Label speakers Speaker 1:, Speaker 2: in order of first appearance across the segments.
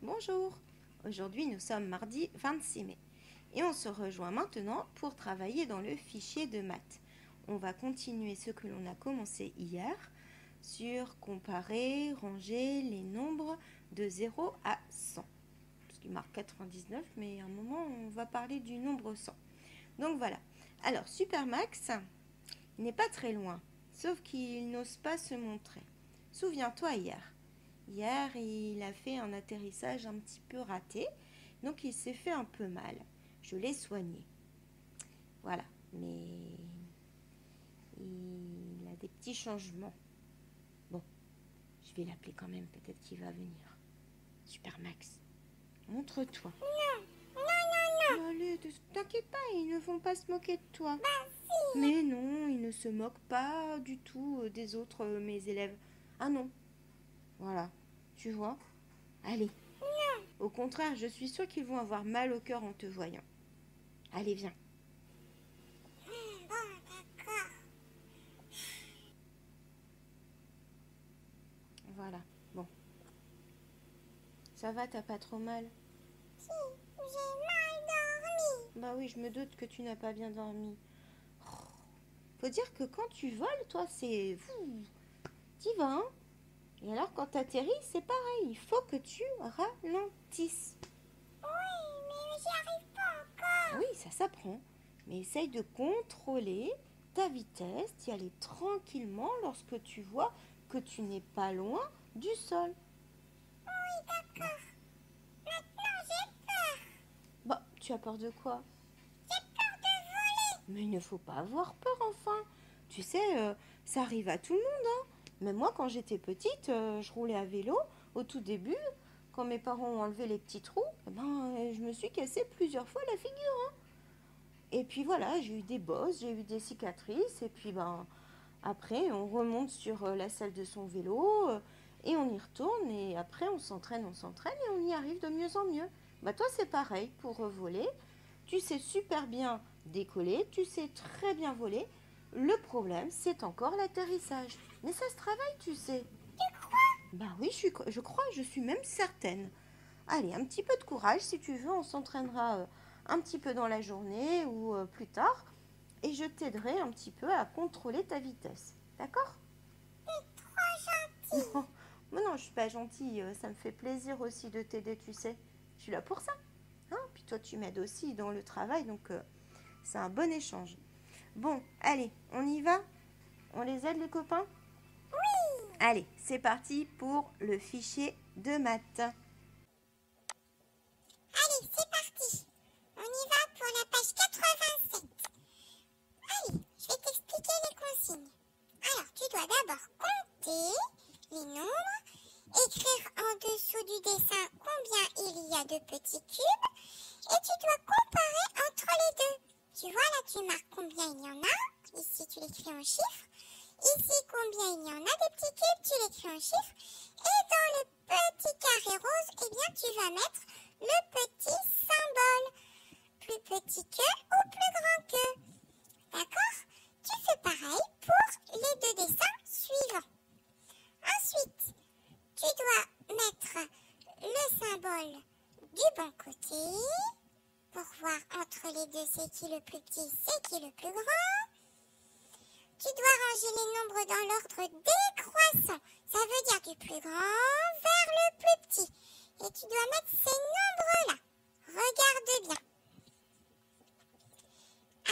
Speaker 1: Bonjour, aujourd'hui nous sommes mardi 26 mai et on se rejoint maintenant pour travailler dans le fichier de maths. On va continuer ce que l'on a commencé hier sur comparer, ranger les nombres de 0 à 100. Parce qu'il marque 99, mais à un moment on va parler du nombre 100. Donc voilà. Alors Supermax n'est pas très loin, sauf qu'il n'ose pas se montrer. Souviens-toi hier. Hier, il a fait un atterrissage un petit peu raté, donc il s'est fait un peu mal. Je l'ai soigné. Voilà, mais il a des petits changements. Bon, je vais l'appeler quand même, peut-être qu'il va venir. Supermax, montre-toi.
Speaker 2: Non.
Speaker 1: Allez, t'inquiète pas, ils ne vont pas se moquer de toi.
Speaker 2: Bah si.
Speaker 1: Mais non, ils ne se moquent pas du tout des autres, mes élèves. Ah non, voilà, tu vois. Allez.
Speaker 2: Non.
Speaker 1: Au contraire, je suis sûre qu'ils vont avoir mal au cœur en te voyant. Allez, viens.
Speaker 2: Bon, d'accord.
Speaker 1: Voilà, bon. Ça va, t'as pas trop mal?
Speaker 2: Si, j'ai mal dormi.
Speaker 1: Bah oui, je me doute que tu n'as pas bien dormi. Oh, faut dire que quand tu voles, toi, c'est... T'y vas, hein? Et alors, quand t'atterris, c'est pareil. Il faut que tu ralentisses.
Speaker 2: Oui, mais j'y arrive pas encore.
Speaker 1: Oui, ça s'apprend. Mais essaye de contrôler ta vitesse, d'y aller tranquillement lorsque tu vois que tu n'es pas loin du sol.
Speaker 2: Oui, d'accord. Maintenant, j'ai peur.
Speaker 1: Bah, tu as peur de quoi?
Speaker 2: J'ai peur de voler.
Speaker 1: Mais il ne faut pas avoir peur, enfin. Tu sais, ça arrive à tout le monde, hein. Même moi, quand j'étais petite, je roulais à vélo. Au tout début, quand mes parents ont enlevé les petits trous, eh ben, je me suis cassé plusieurs fois la figure, hein. Et puis voilà, j'ai eu des bosses, j'ai eu des cicatrices. Et puis, ben, après, on remonte sur la selle de son vélo et on y retourne. Et après, on s'entraîne et on y arrive de mieux en mieux. Bah, toi, c'est pareil pour voler. Tu sais super bien décoller, tu sais très bien voler. Le problème, c'est encore l'atterrissage. Mais ça se travaille, tu sais.
Speaker 2: Tu crois?
Speaker 1: Bah oui, je crois, je suis même certaine. Allez, un petit peu de courage, si tu veux, on s'entraînera un petit peu dans la journée ou plus tard. Et je t'aiderai un petit peu à contrôler ta vitesse. D'accord?
Speaker 2: T'es trop gentil.
Speaker 1: Non, mais non, je suis pas gentille. Ça me fait plaisir aussi de t'aider, tu sais. Je suis là pour ça. Hein? Puis toi, tu m'aides aussi dans le travail, donc c'est un bon échange. Bon, allez, on y va? On les aide, les copains?
Speaker 2: Oui.
Speaker 1: Allez, c'est parti pour le fichier de maths.
Speaker 2: Allez, c'est parti. On y va pour la page 87. Allez, je vais t'expliquer les consignes. Alors, tu dois d'abord compter les nombres, écrire en dessous du dessin combien il y a de petits cubes, et tu dois comparer entre les deux. Tu vois, là, tu marques combien il y en a. Ici, tu l'écris en chiffres. Ici, combien il y en a des petits cubes, tu l'écris en chiffres. Et dans le petit carré rose, eh bien, tu vas mettre le petit symbole. Plus petit que ou plus grand que. D'accord? Tu fais pareil pour les deux dessins suivants. Ensuite, tu dois mettre le symbole du bon côté pour voir entre les deux c'est qui le plus petit, c'est qui le plus grand. Tu dois ranger les nombres dans l'ordre décroissant. Ça veut dire du plus grand vers le plus petit. Et tu dois mettre ces nombres-là. Regarde bien.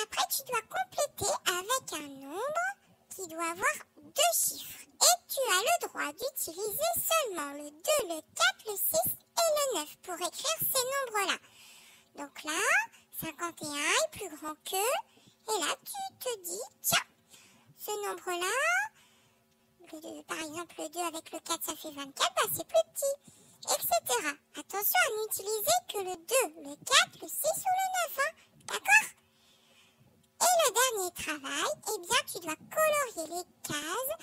Speaker 2: Après, tu dois compléter avec un nombre qui doit avoir deux chiffres. Et tu as le droit d'utiliser seulement le 2, le 4, le 6 et le 9 pour écrire ces nombres-là. Donc là, 51 est plus grand que. Et là, tu te dis, tiens, ce nombre-là, par exemple le 2 avec le 4, ça fait 24, bah c'est plus petit, etc. Attention à n'utiliser que le 2, le 4, le 6 ou le 9, hein, d'accord? Et le dernier travail, eh bien, tu dois colorier les cases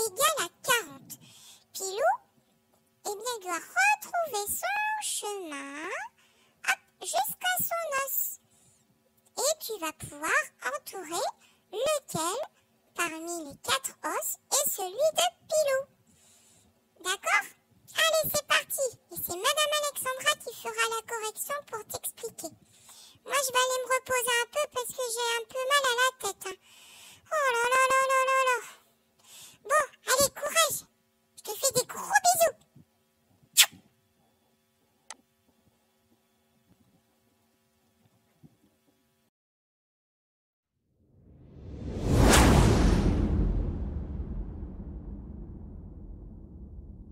Speaker 2: égales à 40. Pilou, eh bien, il doit retrouver son chemin jusqu'à son os. Et tu vas pouvoir entourer lequel parmi les 4 os est celui de Pilou. D'accord? Allez, c'est parti. Et c'est Madame Alexandra qui fera la correction pour t'expliquer. Moi, je vais aller me reposer un peu parce que j'ai un peu mal à la tête. Hein. Oh là là là là là là. Bon, allez, courage. Je te fais des gros bisous.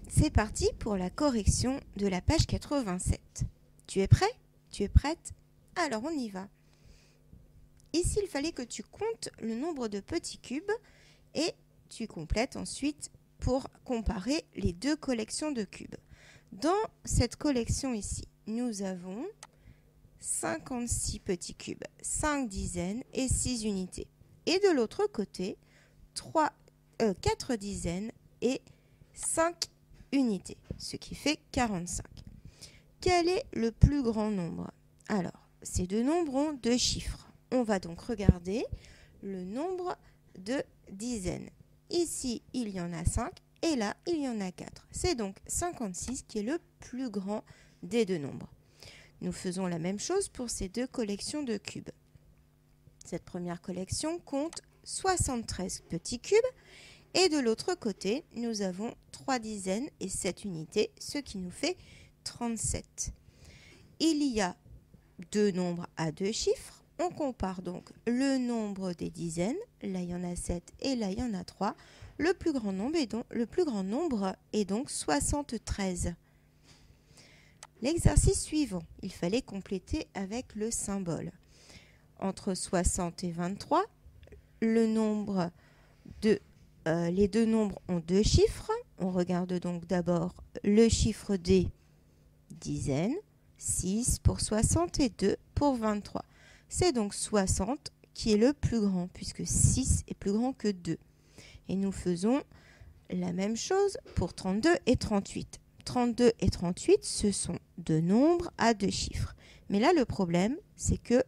Speaker 1: C'est parti pour la correction de la page 87. Tu es prêt? Tu es prête? Alors on y va. Ici, il fallait que tu comptes le nombre de petits cubes et tu complètes ensuite pour comparer les deux collections de cubes. Dans cette collection ici, nous avons 56 petits cubes, 5 dizaines et 6 unités. Et de l'autre côté, 4 dizaines et 5 unités, ce qui fait 45. Quel est le plus grand nombre? Alors, ces deux nombres ont deux chiffres. On va donc regarder le nombre de dizaines. Ici, il y en a 5 et là, il y en a 4. C'est donc 56 qui est le plus grand des deux nombres. Nous faisons la même chose pour ces deux collections de cubes. Cette première collection compte 73 petits cubes et de l'autre côté, nous avons 3 dizaines et 7 unités, ce qui nous fait 37. Il y a deux nombres à deux chiffres. On compare donc le nombre des dizaines. Là, il y en a 7 et là, il y en a 3. Le plus grand nombre est donc 73. L'exercice suivant, il fallait compléter avec le symbole. Entre 60 et 23, les deux nombres ont deux chiffres. On regarde donc d'abord le chiffre des dizaines, 6 pour 60 et 2 pour 23. C'est donc 60 qui est le plus grand, puisque 6 est plus grand que 2. Et nous faisons la même chose pour 32 et 38. 32 et 38, ce sont deux nombres à deux chiffres. Mais là, le problème, c'est que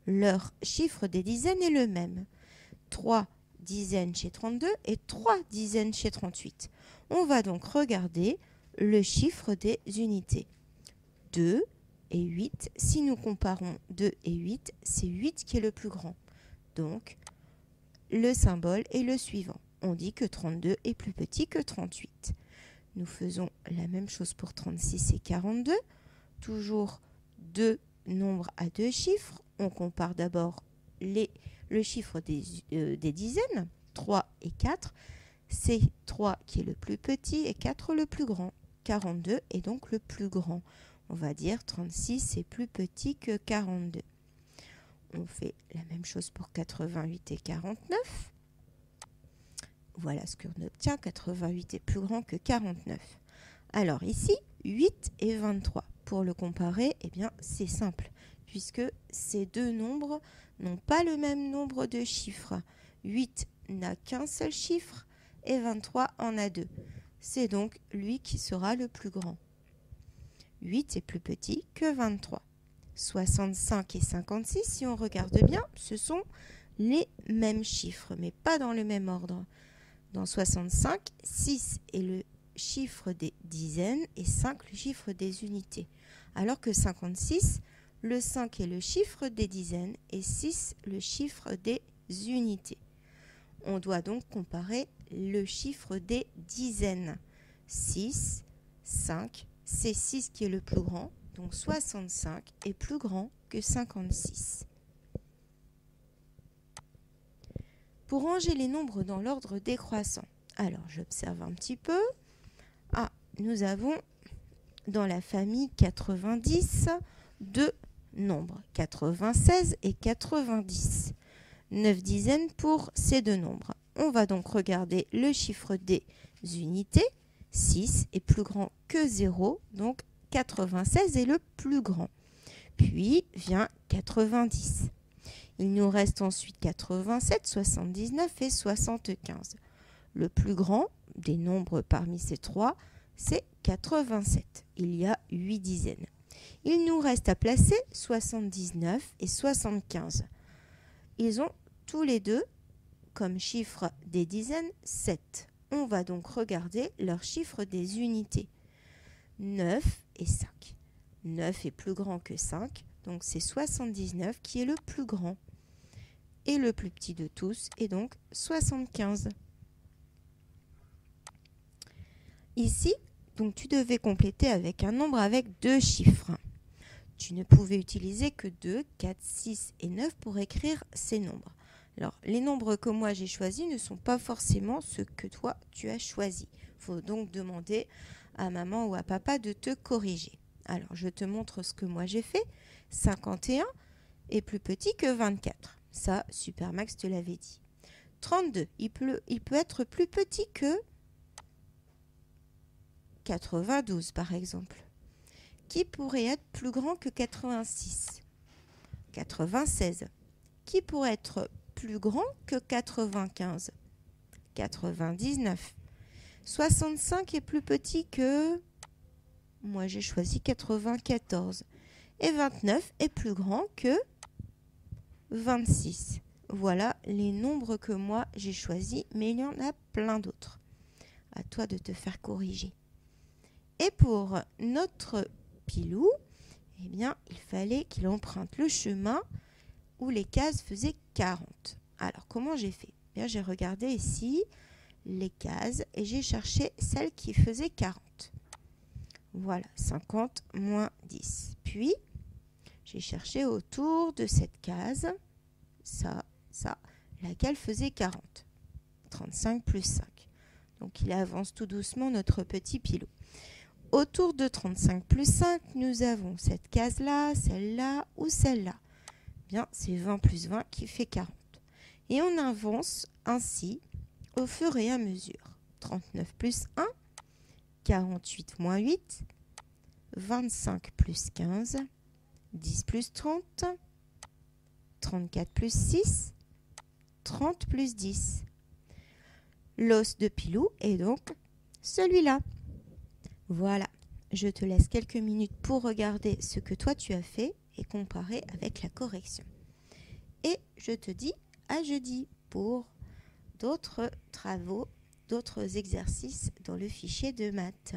Speaker 1: leur chiffre des dizaines est le même. 3 dizaines chez 32 et 3 dizaines chez 38. On va donc regarder le chiffre des unités. 2 et 8, si nous comparons 2 et 8, c'est 8 qui est le plus grand. Donc, le symbole est le suivant. On dit que 32 est plus petit que 38. Nous faisons la même chose pour 36 et 42. Toujours deux nombres à deux chiffres. On compare d'abord le chiffre des dizaines, 3 et 4. C'est 3 qui est le plus petit et 4 le plus grand. 42 est donc le plus grand. On va dire 36 est plus petit que 42. On fait la même chose pour 88 et 49. Voilà ce qu'on obtient. 88 est plus grand que 49. Alors ici, 8 et 23. Pour le comparer, eh bien, c'est simple, puisque ces deux nombres n'ont pas le même nombre de chiffres. 8 n'a qu'un seul chiffre et 23 en a deux. C'est donc lui qui sera le plus grand. 8 est plus petit que 23. 65 et 56, si on regarde bien, ce sont les mêmes chiffres, mais pas dans le même ordre. Dans 65, 6 est le chiffre des dizaines et 5 le chiffre des unités. Alors que 56, le 5 est le chiffre des dizaines et 6 le chiffre des unités. On doit donc comparer le chiffre des dizaines. 6, 5, c'est 6 qui est le plus grand, donc 65 est plus grand que 56. Pour ranger les nombres dans l'ordre décroissant, alors j'observe un petit peu. Nous avons dans la famille 90 deux nombres, 96 et 90. 9 dizaines pour ces deux nombres. On va donc regarder le chiffre des unités. 6 est plus grand que 0, donc 96 est le plus grand. Puis vient 90. Il nous reste ensuite 87, 79 et 75. Le plus grand des nombres parmi ces trois, c'est 87. Il y a 8 dizaines. Il nous reste à placer 79 et 75. Ils ont tous les deux comme chiffre des dizaines 7. On va donc regarder leur chiffre des unités. 9 et 5. 9 est plus grand que 5, donc c'est 79 qui est le plus grand. Et le plus petit de tous est donc 75. Ici, donc tu devais compléter avec un nombre avec 2 chiffres. Tu ne pouvais utiliser que 2, 4, 6 et 9 pour écrire ces nombres. Alors, les nombres que moi j'ai choisis ne sont pas forcément ceux que toi tu as choisis. Il faut donc demander à maman ou à papa de te corriger. Alors, je te montre ce que moi j'ai fait. 51 est plus petit que 24. Ça, Supermax te l'avait dit. 32, il peut être plus petit que 92 par exemple. Qui pourrait être plus grand que 86? 96. Qui pourrait être plus grand que 95? 99. 65 est plus petit que... Moi, j'ai choisi 94. Et 29 est plus grand que 26. Voilà les nombres que moi, j'ai choisis, mais il y en a plein d'autres. À toi de te faire corriger. Et pour notre Pilou, eh bien, il fallait qu'il emprunte le chemin où les cases faisaient 40. Alors, comment j'ai fait? Bien, j'ai regardé ici les cases et j'ai cherché celle qui faisait 40. Voilà, 50 moins 10. Puis, j'ai cherché autour de cette case, ça, laquelle faisait 40. 35 plus 5. Donc, il avance tout doucement notre petit Pilou. Autour de 35 plus 5, nous avons cette case-là, celle-là ou celle-là. Bien, c'est 20 plus 20 qui fait 40. Et on avance ainsi au fur et à mesure. 39 plus 1, 48 moins 8, 25 plus 15, 10 plus 30, 34 plus 6, 30 plus 10. L'os de Pilou est donc celui-là. Voilà, je te laisse quelques minutes pour regarder ce que toi tu as fait et comparer avec la correction. Et je te dis à jeudi pour d'autres travaux, d'autres exercices dans le fichier de maths.